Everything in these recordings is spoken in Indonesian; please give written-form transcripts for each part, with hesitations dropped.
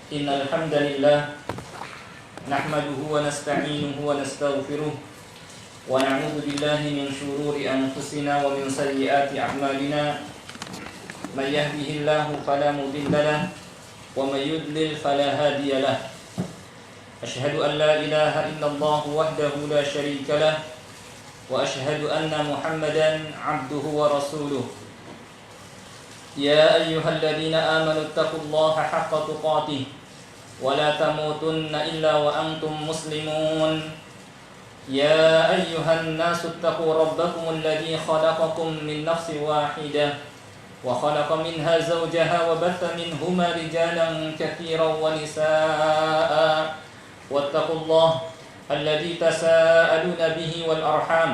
إن الحمد لله نحمده ونستعينه ونستغفره ونعوذ بالله من شرور أنفسنا ومن سيئات أعمالنا من يهده الله فلا مضل له ومن يضلل فلا هادي له أشهد أن لا إله إلا الله وحده لا شريك له وأشهد أن محمدا عبده ورسوله يا أيها الذين آمنوا اتقوا الله حق تقاته ولا تموتن إلا وأنتم مسلمون يا أيها الناس اتقوا ربكم الذي خلقكم من نفس واحدة وخلق منها زوجها وبث منهما رجالا كثيرا ونساء واتقوا الله الذي تساءلون به والأرحام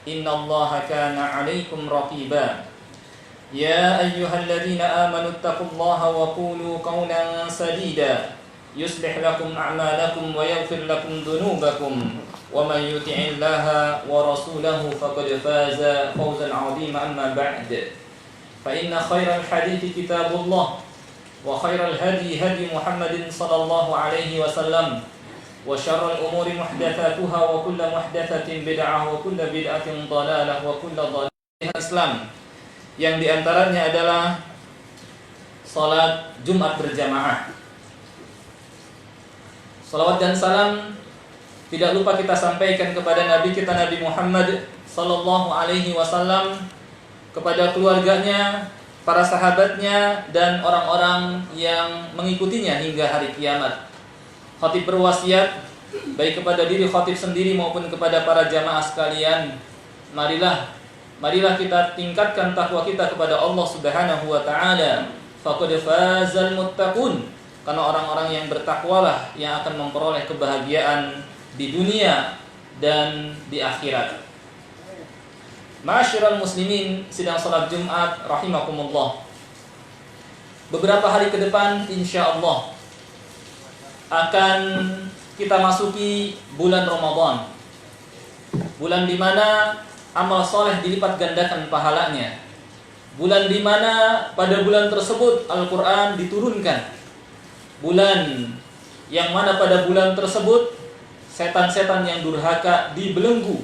إن الله كان عليكم رقيبا يا أيها الذين آمنوا اتقوا الله وقولوا قولا سديدا يصلح لكم أعمالكم ويغفر لكم ذنوبكم ومن يطع الله ورسوله فقد فاز فوزا عظيما أما بعد فإن خير الحديث كتاب الله وخير الهدي هدي محمد صلى الله عليه وسلم وشر الأمور محدثاتها وكل محدثة بدعة وكل بدعة ضلالة وكل ضلالة Islam yang diantaranya adalah salat Jumat berjamaah. Salawat dan salam tidak lupa kita sampaikan kepada Nabi kita Nabi Muhammad sallallahu alaihi wasallam, kepada keluarganya, para sahabatnya dan orang-orang yang mengikutinya hingga hari kiamat. Khatib berwasiat baik kepada diri khatib sendiri maupun kepada para jamaah sekalian, marilah kita tingkatkan takwa kita kepada Allah Subhanahu wa taala. Faqad fazal muttaqun. Karena orang-orang yang bertakwalah yang akan memperoleh kebahagiaan di dunia dan di akhirat. Ma'asyiral muslimin sidang salat Jumat rahimakumullah. Beberapa hari ke depan insyaallah akan kita masuki bulan Ramadan. Bulan di mana amal soleh dilipat gandakan pahalanya. Bulan di mana pada bulan tersebut Al-Quran diturunkan. Bulan yang mana pada bulan tersebut setan-setan yang durhaka dibelenggu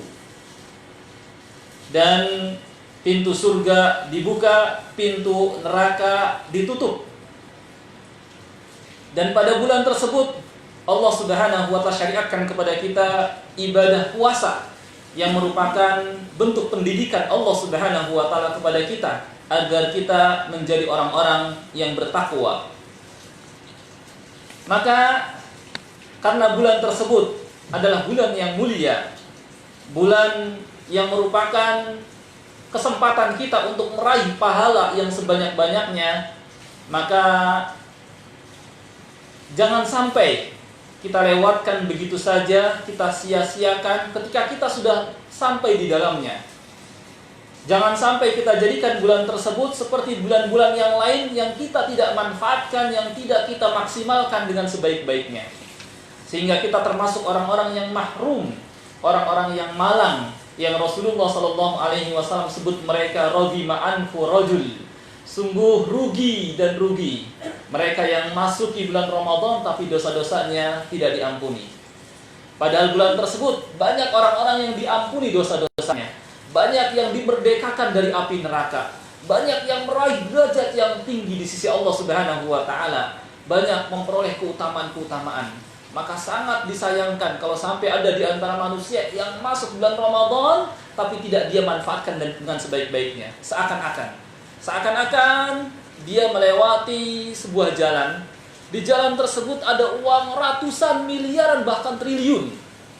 dan pintu surga dibuka, pintu neraka ditutup. Dan pada bulan tersebut Allah Subhanahu wa ta'ala syariatkan kepada kita ibadah puasa yang merupakan bentuk pendidikan Allah Subhanahu wa ta'ala kepada kita agar kita menjadi orang-orang yang bertakwa. Maka karena bulan tersebut adalah bulan yang mulia, bulan yang merupakan kesempatan kita untuk meraih pahala yang sebanyak-banyaknya, maka jangan sampai kita lewatkan begitu saja, kita sia-siakan ketika kita sudah sampai di dalamnya. Jangan sampai kita jadikan bulan tersebut seperti bulan-bulan yang lain yang kita tidak manfaatkan, yang tidak kita maksimalkan dengan sebaik-baiknya. Sehingga kita termasuk orang-orang yang mahrum, orang-orang yang malang, yang Rasulullah SAW sebut mereka raghima anfu rajul. Sungguh rugi dan rugi mereka yang masuki bulan Ramadan tapi dosa-dosanya tidak diampuni. Padahal bulan tersebut banyak orang-orang yang diampuni dosa-dosanya, banyak yang dimerdekakan dari api neraka, banyak yang meraih derajat yang tinggi di sisi Allah Subhanahu wa taala, banyak memperoleh keutamaan-keutamaan. Maka sangat disayangkan kalau sampai ada di antara manusia yang masuk bulan Ramadan tapi tidak dia manfaatkan dengan sebaik-baiknya. Seakan-akan dia melewati sebuah jalan. Di jalan tersebut ada uang ratusan miliaran bahkan triliun.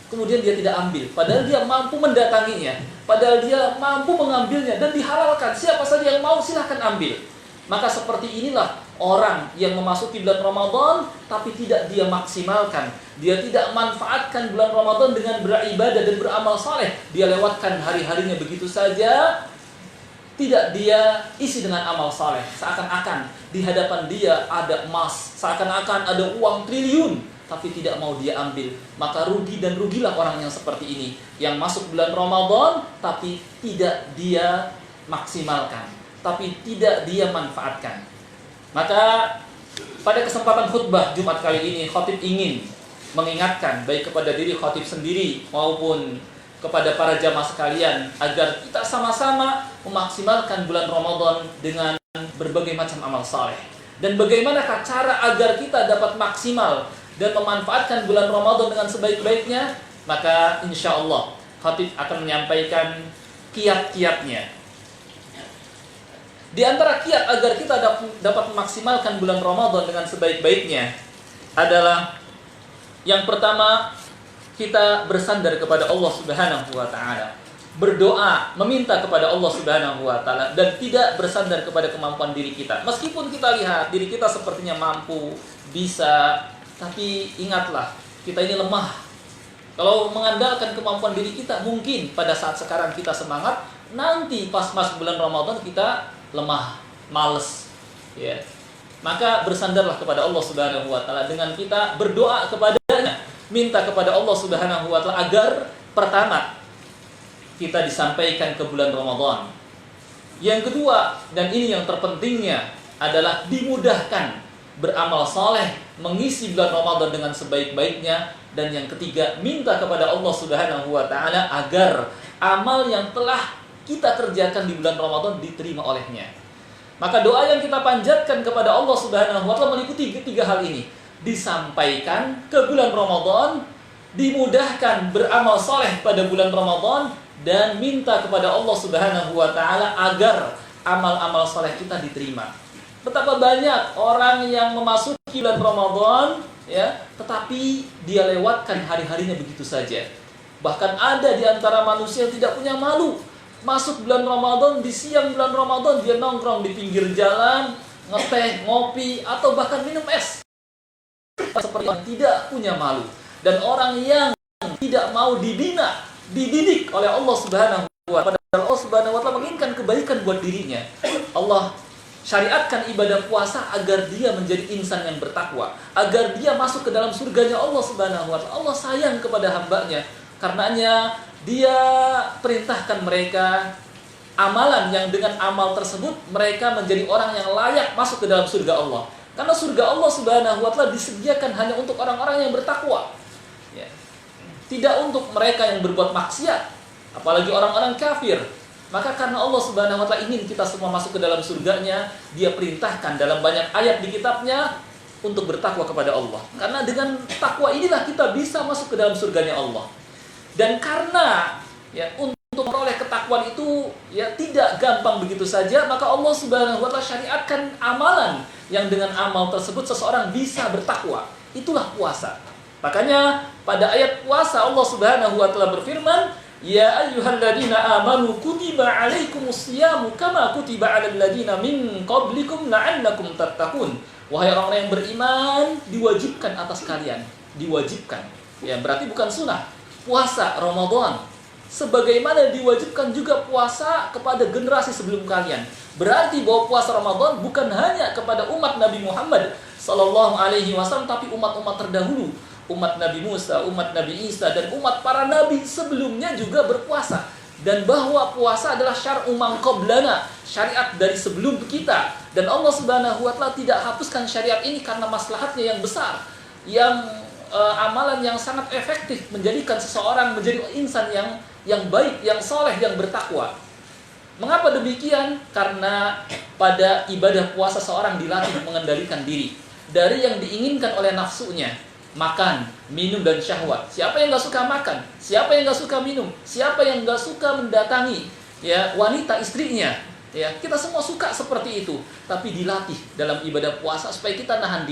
Kemudian dia tidak ambil, padahal dia mampu mendatanginya, padahal dia mampu mengambilnya dan dihalalkan. Siapa saja yang mau silahkan ambil. Maka seperti inilah orang yang memasuki bulan Ramadan tapi tidak dia maksimalkan. Dia tidak manfaatkan bulan Ramadan dengan beribadah dan beramal saleh. Dia lewatkan hari-harinya begitu saja, tidak dia isi dengan amal saleh. Seakan-akan di hadapan dia ada emas, seakan-akan ada uang triliun, tapi tidak mau dia ambil. Maka rugi dan rugilah orang yang seperti ini, yang masuk bulan Ramadan tapi tidak dia maksimalkan, tapi tidak dia manfaatkan. Maka pada kesempatan khutbah Jumat kali ini, khatib ingin mengingatkan baik kepada diri khatib sendiri maupun kepada para jamaah sekalian agar kita sama-sama memaksimalkan bulan Ramadan dengan berbagai macam amal saleh. Dan bagaimanakah cara agar kita dapat maksimal dan memanfaatkan bulan Ramadan dengan sebaik-baiknya? Maka insya Allah khatib akan menyampaikan kiat-kiatnya. Di antara kiat agar kita dapat memaksimalkan bulan Ramadan dengan sebaik-baiknya adalah yang pertama, kita bersandar kepada Allah Subhanahu wa taala. Berdoa, meminta kepada Allah Subhanahu wa taala dan tidak bersandar kepada kemampuan diri kita. Meskipun kita lihat diri kita sepertinya mampu, bisa, tapi ingatlah, kita ini lemah. Kalau mengandalkan kemampuan diri kita, mungkin pada saat sekarang kita semangat, nanti pas masuk bulan Ramadan kita lemah, males, ya. Maka bersandarlah kepada Allah Subhanahu wa taala dengan kita berdoa kepadanya, minta kepada Allah Subhanahu wa taala agar pertama kita disampaikan ke bulan Ramadan. Yang kedua, dan ini yang terpentingnya, adalah dimudahkan beramal saleh, mengisi bulan Ramadan dengan sebaik-baiknya. Dan yang ketiga, minta kepada Allah Subhanahu wa taala agar amal yang telah kita kerjakan di bulan Ramadan diterima olehnya. Maka doa yang kita panjatkan kepada Allah Subhanahu wa taala meliputi tiga hal ini. Disampaikan ke bulan Ramadan, dimudahkan beramal saleh pada bulan Ramadan, dan minta kepada Allah Subhanahu wa taala agar amal-amal saleh kita diterima. Betapa banyak orang yang memasuki bulan Ramadan, ya, tetapi dia lewatkan hari-harinya begitu saja. Bahkan ada di antara manusia yang tidak punya malu. Masuk bulan Ramadan, di siang bulan Ramadan dia nongkrong di pinggir jalan, ngeteh, ngopi, atau bahkan minum es. Seperti yang tidak punya malu. Dan orang yang tidak mau dibina, dididik oleh Allah Subhanahu wa taala. Padahal Allah Subhanahu wa taala menginginkan kebaikan buat dirinya. Allah syariatkan ibadah puasa agar dia menjadi insan yang bertakwa, agar dia masuk ke dalam surganya Allah Subhanahu wa taala. Allah sayang kepada hambanya. Karenanya dia perintahkan mereka amalan yang dengan amal tersebut mereka menjadi orang yang layak masuk ke dalam surga Allah. Karena surga Allah Subhanahu wa taala disediakan hanya untuk orang-orang yang bertakwa. Ya. Tidak untuk mereka yang berbuat maksiat, apalagi orang-orang kafir. Maka karena Allah Subhanahu wa taala ingin kita semua masuk ke dalam surganya, dia perintahkan dalam banyak ayat di kitabnya untuk bertakwa kepada Allah. Karena dengan takwa inilah kita bisa masuk ke dalam surganya Allah. Dan karena ya untuk memperoleh ketakwaan itu ya tidak gampang begitu saja, maka Allah Subhanahu wa taala syariatkan amalan yang dengan amal tersebut seseorang bisa bertakwa. Itulah puasa. Makanya pada ayat puasa Allah Subhanahu wa taala berfirman, "Ya ayyuhalladzina amanu kutiba 'alaikumusyamu kama kutiba 'alal ladzina min qablikum la'allakum tattaqun." Wahai orang-orang yang beriman, diwajibkan atas kalian, diwajibkan. Ya, berarti bukan sunnah. Puasa Ramadan sebagaimana diwajibkan juga puasa kepada generasi sebelum kalian. Berarti bahwa puasa Ramadan bukan hanya kepada umat Nabi Muhammad sallallahu alaihi wasallam, tapi umat-umat terdahulu. Umat Nabi Musa, umat Nabi Isa, dan umat para nabi sebelumnya juga berpuasa. Dan bahwa puasa adalah syar'u man qablana, syariat dari sebelum kita. Dan Allah Subhanahu wa taala tidak hapuskan syariat ini karena maslahatnya yang besar, yang amalan yang sangat efektif menjadikan seseorang menjadi insan yang baik, yang soleh, yang bertakwa. Mengapa demikian? Karena pada ibadah puasa seorang dilatih mengendalikan diri dari yang diinginkan oleh nafsunya, makan, minum, dan syahwat. Siapa yang gak suka makan? Siapa yang gak suka minum? Siapa yang gak suka mendatangi ya wanita istrinya? Ya, kita semua suka seperti itu. Tapi dilatih dalam ibadah puasa supaya kita nahan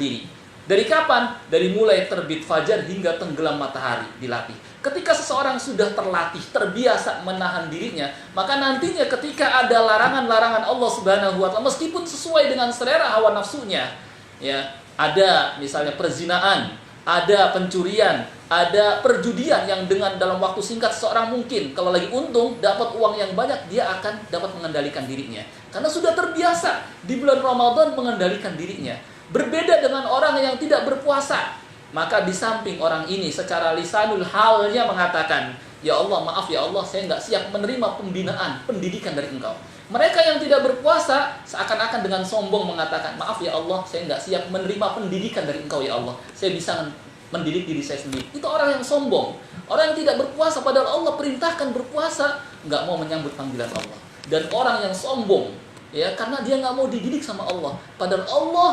diri. Dari kapan? Dari mulai terbit fajar hingga tenggelam matahari dilatih. Ketika seseorang sudah terlatih, terbiasa menahan dirinya, maka nantinya ketika ada larangan-larangan Allah Subhanahu wa taala meskipun sesuai dengan selera hawa nafsunya, ya, ada misalnya perzinaan, ada pencurian, ada perjudian yang dengan dalam waktu singkat seseorang mungkin kalau lagi untung dapat uang yang banyak, dia akan dapat mengendalikan dirinya. Karena sudah terbiasa di bulan Ramadan mengendalikan dirinya. Berbeda dengan orang yang tidak berpuasa. Maka di samping orang ini secara lisanul halnya mengatakan, "Ya Allah, maaf ya Allah, saya nggak siap menerima pembinaan, pendidikan dari Engkau." Mereka yang tidak berpuasa seakan-akan dengan sombong mengatakan, maaf ya Allah, saya nggak siap menerima pendidikan dari Engkau ya Allah. Saya bisa mendidik diri saya sendiri. Itu orang yang sombong. Orang yang tidak berpuasa padahal Allah perintahkan berpuasa, nggak mau menyambut panggilan Allah. Dan orang yang sombong, ya, karena dia nggak mau dididik sama Allah. Padahal Allah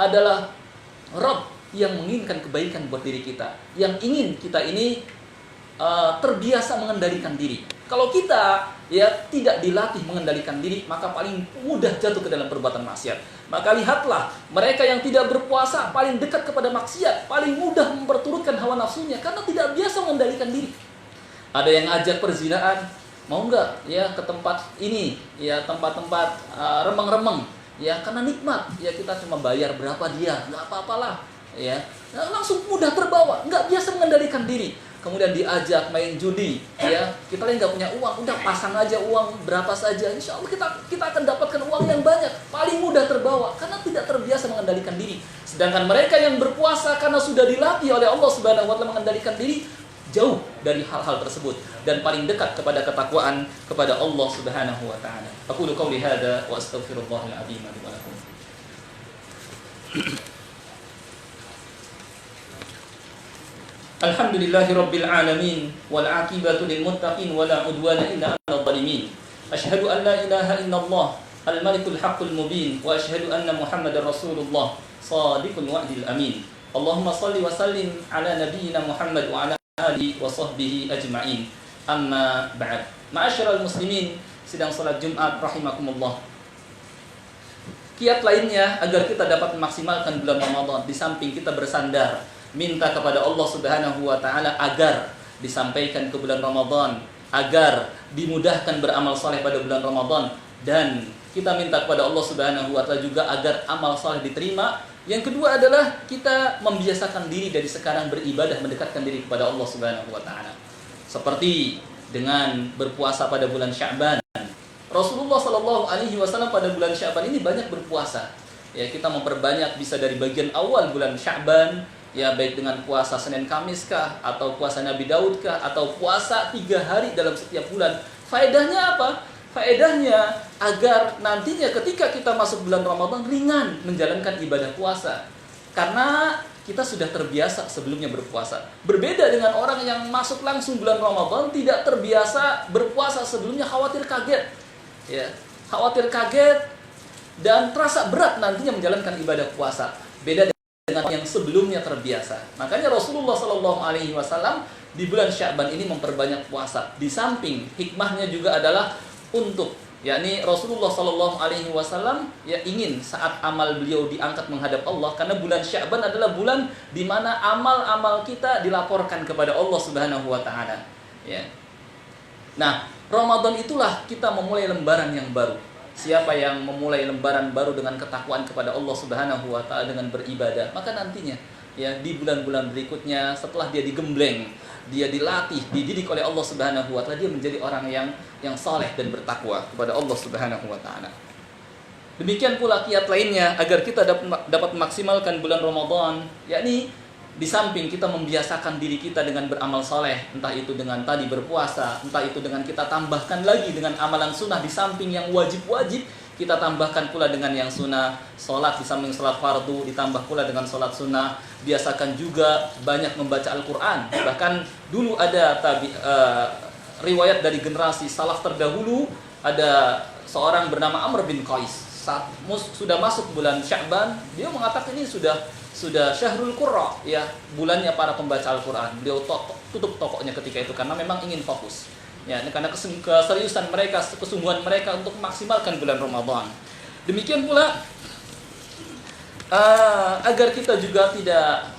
adalah Rabb yang menginginkan kebaikan buat diri kita, yang ingin kita ini terbiasa mengendalikan diri. Kalau kita ya tidak dilatih mengendalikan diri, maka paling mudah jatuh ke dalam perbuatan maksiat. Maka lihatlah, mereka yang tidak berpuasa paling dekat kepada maksiat, paling mudah memperturutkan hawa nafsunya karena tidak biasa mengendalikan diri. Ada yang ajak perzinaan, mau nggak ya ke tempat ini, ya tempat-tempat remeng-remeng, ya karena nikmat, ya kita cuma bayar berapa dia, nggak apa-apalah, ya langsung mudah terbawa, nggak biasa mengendalikan diri. Kemudian diajak main judi, ya kita lagi nggak punya uang, udah pasang aja uang berapa saja, insya Allah kita akan dapatkan uang yang banyak. Paling mudah terbawa karena tidak terbiasa mengendalikan diri. Sedangkan mereka yang berpuasa karena sudah dilatih oleh Allah Subhanahu Wa Taala mengendalikan diri, jauh dari hal-hal tersebut dan paling dekat kepada ketakwaan kepada Allah Subhanahu Wa Taala. Aqulu qouli hadza wa astaghfirullahal azim li wa lakum. Alhamdulillahi Rabbil Alamin wal aqibatu lil muttaqin wala udwana illa 'alal zalimin. Asyhadu an la ilaha illallah al-malikul haqqul mubin wa asyhadu anna Muhammadar Rasulullah shadiqul wa'dil amin. Allahumma shalli wa sallim ala nabiyyina Muhammad wa ala alihi wa sahbihi ajma'in. Amma ba'd. Ma'asyiral muslimin, sidang salat Jumat rahimakumullah. Kiat lainnya agar kita dapat memaksimalkan bulan Ramadan di samping kita bersandar minta kepada Allah Subhanahu Wa Taala agar disampaikan ke bulan Ramadan, agar dimudahkan beramal saleh pada bulan Ramadan, dan kita minta kepada Allah Subhanahu Wa Taala juga agar amal saleh diterima. Yang kedua adalah kita membiasakan diri dari sekarang beribadah, mendekatkan diri kepada Allah Subhanahu Wa Taala. Seperti dengan berpuasa pada bulan Sya'ban. Rasulullah Shallallahu Alaihi Wasallam pada bulan Sya'ban ini banyak berpuasa. Ya, kita memperbanyak bisa dari bagian awal bulan Sya'ban, ya baik dengan puasa Senin Kamis kah, atau puasa Nabi Daud kah, atau puasa 3 hari dalam setiap bulan. Faedahnya apa? Faedahnya agar nantinya ketika kita masuk bulan Ramadan ringan menjalankan ibadah puasa. Karena kita sudah terbiasa sebelumnya berpuasa. Berbeda dengan orang yang masuk langsung bulan Ramadan tidak terbiasa berpuasa sebelumnya, khawatir kaget. Ya, khawatir kaget dan terasa berat nantinya menjalankan ibadah puasa. Beda dengan yang sebelumnya terbiasa. Makanya Rasulullah Shallallahu Alaihi Wasallam di bulan Sya'ban ini memperbanyak puasa. Di samping hikmahnya juga adalah untuk, yakni Rasulullah Shallallahu Alaihi Wasallam ya ingin saat amal beliau diangkat menghadap Allah, karena bulan Sya'ban adalah bulan di mana amal-amal kita dilaporkan kepada Allah Subhanahu Wa Taala. Ya. Nah, Ramadan itulah kita memulai lembaran yang baru. Siapa yang memulai lembaran baru dengan ketakwaan kepada Allah Subhanahu Wa Taala dengan beribadah, maka nantinya ya di bulan-bulan berikutnya setelah dia digembleng, dia dilatih, dididik oleh Allah Subhanahu Wa Taala, dia menjadi orang yang saleh dan bertakwa kepada Allah Subhanahu Wa Taala. Demikian pula kiat lainnya agar kita dapat memaksimalkan bulan Ramadan, yakni di samping kita membiasakan diri kita dengan beramal soleh, entah itu dengan tadi berpuasa, entah itu dengan kita tambahkan lagi dengan amalan sunnah di samping yang wajib-wajib, kita tambahkan pula dengan yang sunnah, sholat di samping sholat fardu, ditambah pula dengan sholat sunnah. Biasakan juga banyak membaca Al-Quran. Bahkan dulu ada riwayat dari generasi salaf terdahulu, ada seorang bernama Amr bin Qais. Saat sudah masuk bulan Sya'ban, dia mengatakan ini sudah Syahrul Qurra, ya, bulannya para pembaca Al-Quran. Beliau tutup tokonya ketika itu karena memang ingin fokus. Ya, karena keseriusan mereka, kesungguhan mereka untuk memaksimalkan bulan Ramadan. Demikian pula agar kita juga tidak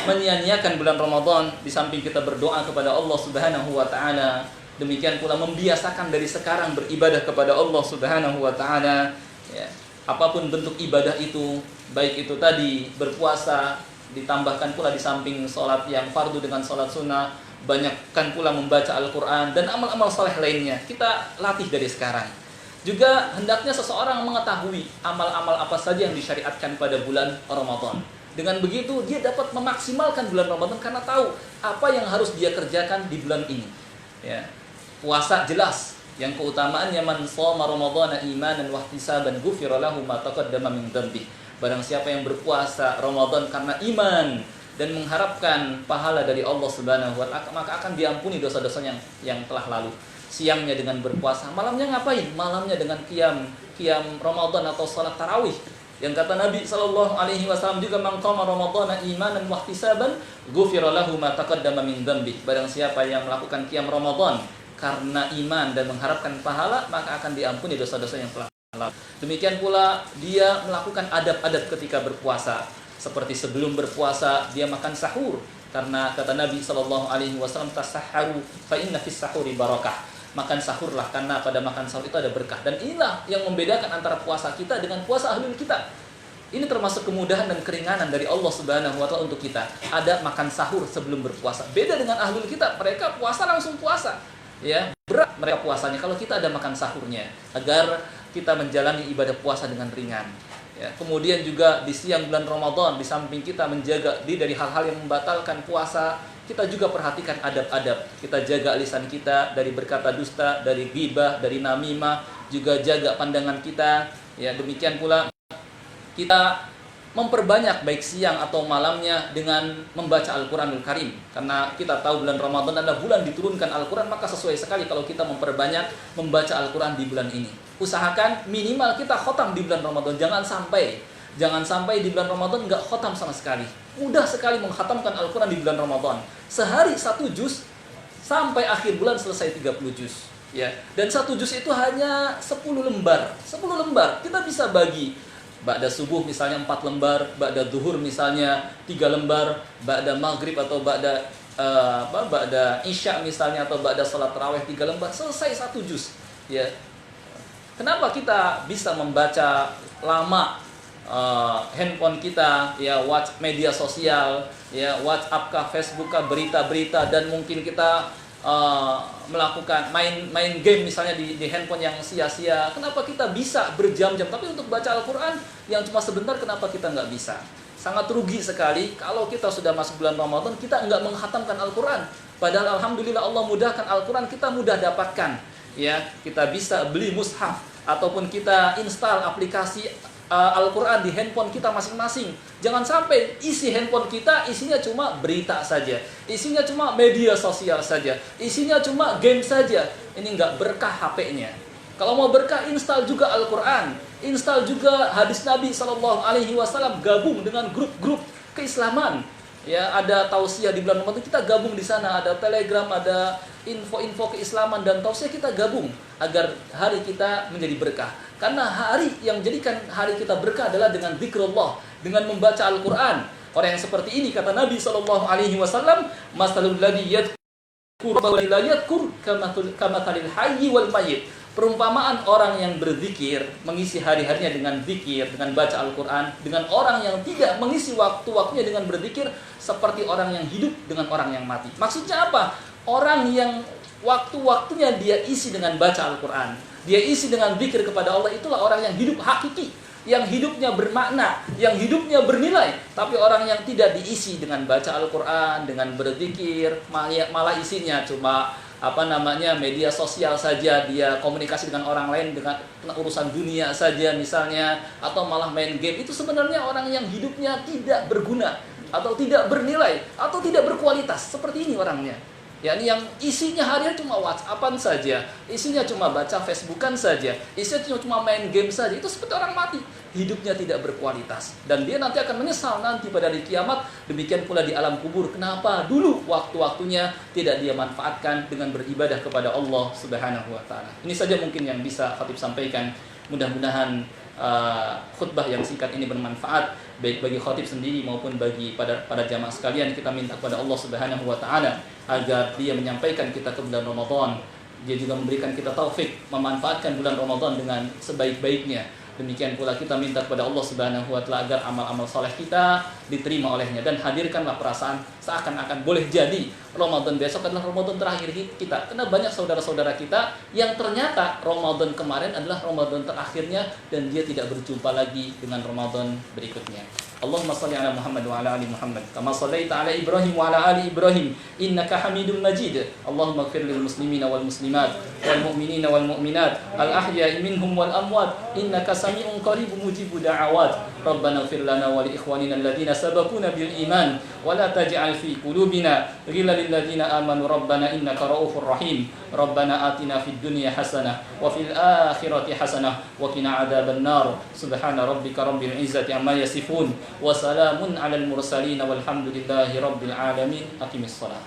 menyia-nyiakan bulan Ramadan, di samping kita berdoa kepada Allah Subhanahu Wa Taala, demikian pula membiasakan dari sekarang beribadah kepada Allah Subhanahu Wa Taala. Ya, apapun bentuk ibadah itu, baik itu tadi berpuasa, ditambahkan pula di samping sholat yang fardu dengan sholat sunnah, banyakkan pula membaca Al-Quran dan amal-amal saleh lainnya. Kita latih dari sekarang. Juga hendaknya seseorang mengetahui amal-amal apa saja yang disyariatkan pada bulan Ramadan. Dengan begitu dia dapat memaksimalkan bulan Ramadan karena tahu apa yang harus dia kerjakan di bulan ini. Ya. Puasa jelas, yang keutamaannya man shoma ramadhana imanan wa ihtisaban ghufira lahu ma taqaddama min dhanbi. Barang siapa yang berpuasa Ramadan karena iman dan mengharapkan pahala dari Allah Subhanahu wa taala, maka akan diampuni dosa-dosanya yang telah lalu. Siangnya dengan berpuasa, malamnya ngapain? Malamnya dengan qiyam Ramadan atau salat tarawih. Yang kata Nabi sallallahu alaihi wasallam juga, man qama ramadhana imanan wa ihtisaban ghufira lahu ma taqaddama min dhanbi. Barang siapa yang melakukan qiyam Ramadan karena iman dan mengharapkan pahala, maka akan diampuni dosa-dosa yang telah lalu. Demikian pula dia melakukan adab-adab ketika berpuasa. Seperti sebelum berpuasa dia makan sahur, karena kata Nabi sallallahu alaihi wasallam, tasahharu fa inna fis sahuri barakah. Makan sahurlah, karena pada makan sahur itu ada berkah. Dan inilah yang membedakan antara puasa kita dengan puasa ahlul kitab. Ini termasuk kemudahan dan keringanan dari Allah Subhanahu wa taala untuk kita. Ada makan sahur sebelum berpuasa. Beda dengan ahlul kitab, mereka puasa langsung puasa. Ya, berat mereka puasanya. Kalau kita ada makan sahurnya, agar kita menjalani ibadah puasa dengan ringan. Ya, kemudian juga di siang bulan Ramadan, di samping kita menjaga diri dari hal-hal yang membatalkan puasa, kita juga perhatikan adab-adab. Kita jaga lisan kita dari berkata dusta, dari ghibah, dari namimah, juga jaga pandangan kita. Ya, demikian pula kita memperbanyak baik siang atau malamnya dengan membaca Al-Quranul Karim. Karena kita tahu bulan Ramadan adalah bulan diturunkan Al-Quran, maka sesuai sekali kalau kita memperbanyak membaca Al-Quran di bulan ini. Usahakan minimal kita khotam di bulan Ramadan. Jangan sampai di bulan Ramadan nggak khotam sama sekali. Mudah sekali mengkhatamkan Al-Quran di bulan Ramadan. Sehari 1 juz, sampai akhir bulan selesai 30 juz. Ya. Dan 1 juz itu hanya 10 lembar. 10 lembar kita bisa bagi. Ba'da subuh misalnya 4 lembar, ba'da duhur misalnya 3 lembar, ba'da maghrib atau ba'da isya misalnya, atau ba'da salat tarawih 3 lembar, selesai 1 juz. Ya. Kenapa kita bisa membaca lama? Handphone kita, ya, media sosial, ya, WhatsApp kah, Facebook kah, berita-berita, dan mungkin kita melakukan main game misalnya di handphone yang sia-sia. Kenapa kita bisa berjam-jam, tapi untuk baca Al-Quran yang cuma sebentar, kenapa kita nggak bisa? Sangat rugi sekali kalau kita sudah masuk bulan Ramadan kita nggak menghatamkan Al-Quran. Padahal alhamdulillah Allah mudahkan Al-Quran, kita mudah dapatkan. Ya, kita bisa beli mushaf ataupun kita install aplikasi Al-Quran di handphone kita masing-masing. Jangan sampai isi handphone kita isinya cuma berita saja, isinya cuma media sosial saja, isinya cuma game saja. Ini nggak berkah HP-nya. Kalau mau berkah, install juga Al-Quran, install juga hadis Nabi SAW, gabung dengan grup-grup keislaman. Ya, ada tausiah di bulan Ramadan, kita gabung di sana, ada Telegram, ada info-info keislaman dan tausiah, kita gabung agar hari kita menjadi berkah. Karena hari yang menjadikan hari kita berkah adalah dengan zikrullah, dengan membaca Al-Quran. Orang yang seperti ini, kata Nabi SAW, masalul ladzi yadhkur wa la yadhkur kamathalil hayyi wal mayyit. Perumpamaan orang yang berzikir, mengisi hari-harinya dengan zikir, dengan baca Al-Quran, dengan orang yang tidak mengisi waktu-waktunya dengan berzikir, seperti orang yang hidup dengan orang yang mati. Maksudnya apa? Orang yang waktu-waktunya dia isi dengan baca Al-Quran, dia isi dengan zikir kepada Allah, itulah orang yang hidup hakiki, yang hidupnya bermakna, yang hidupnya bernilai. Tapi orang yang tidak diisi dengan baca Al-Quran, dengan berzikir, malah isinya cuma media sosial saja, dia komunikasi dengan orang lain dengan urusan dunia saja misalnya, atau malah main game, itu sebenarnya orang yang hidupnya tidak berguna atau tidak bernilai atau tidak berkualitas. Seperti ini orangnya. yakni yang isinya harian cuma WhatsAppan saja, isinya cuma baca Facebookan saja, isinya cuma main game saja, itu seperti orang mati, hidupnya tidak berkualitas, dan dia nanti akan menyesal nanti pada hari kiamat. Demikian pula di alam kubur, kenapa dulu waktu-waktunya tidak dia manfaatkan dengan beribadah kepada Allah Subhanahu wa taala. Ini saja mungkin yang bisa Khatib sampaikan. Mudah-mudahan khutbah yang singkat ini bermanfaat baik bagi khatib sendiri maupun bagi para jamaah sekalian. Kita minta kepada Allah Subhanahu wa taala agar Dia menyampaikan kita ke bulan Ramadan. Dia juga memberikan kita taufik memanfaatkan bulan Ramadan dengan sebaik-baiknya. Demikian pula kita minta kepada Allah Subhanahu wa taala agar amal-amal saleh kita diterima olehnya, dan hadirkanlah perasaan seakan-akan boleh jadi Ramadan besok adalah Ramadan terakhir kita. Karena banyak saudara-saudara kita yang ternyata Ramadan kemarin adalah Ramadan terakhirnya dan dia tidak berjumpa lagi dengan Ramadan berikutnya. Allahumma salli ala Muhammad wa ala ali Muhammad kama sallaita ala Ibrahim wa ala ali Ibrahim innaka Hamidum Majid. Allahumma ighfir lil muslimina wal muslimat wal mu'minina wal mu'minat al ahya'i minhum wal amwat innaka sami'un qaribun mujibu da'awat. Rabbana ighfir lana wa li ikhwanina alladhina sabaquna bil iman wa la taj'al fi qulubina ghillan lil ladzina amanu rabbana innaka ra'ufur rahim. Rabbana atina fid dunya hasanah wa fil akhirati hasanah wa qina adzaban nar. Subhana rabbika rabbil izzati amma yasifun wa salamun alal mursalin walhamdulillahi rabbil alamin. Aqimis shalah.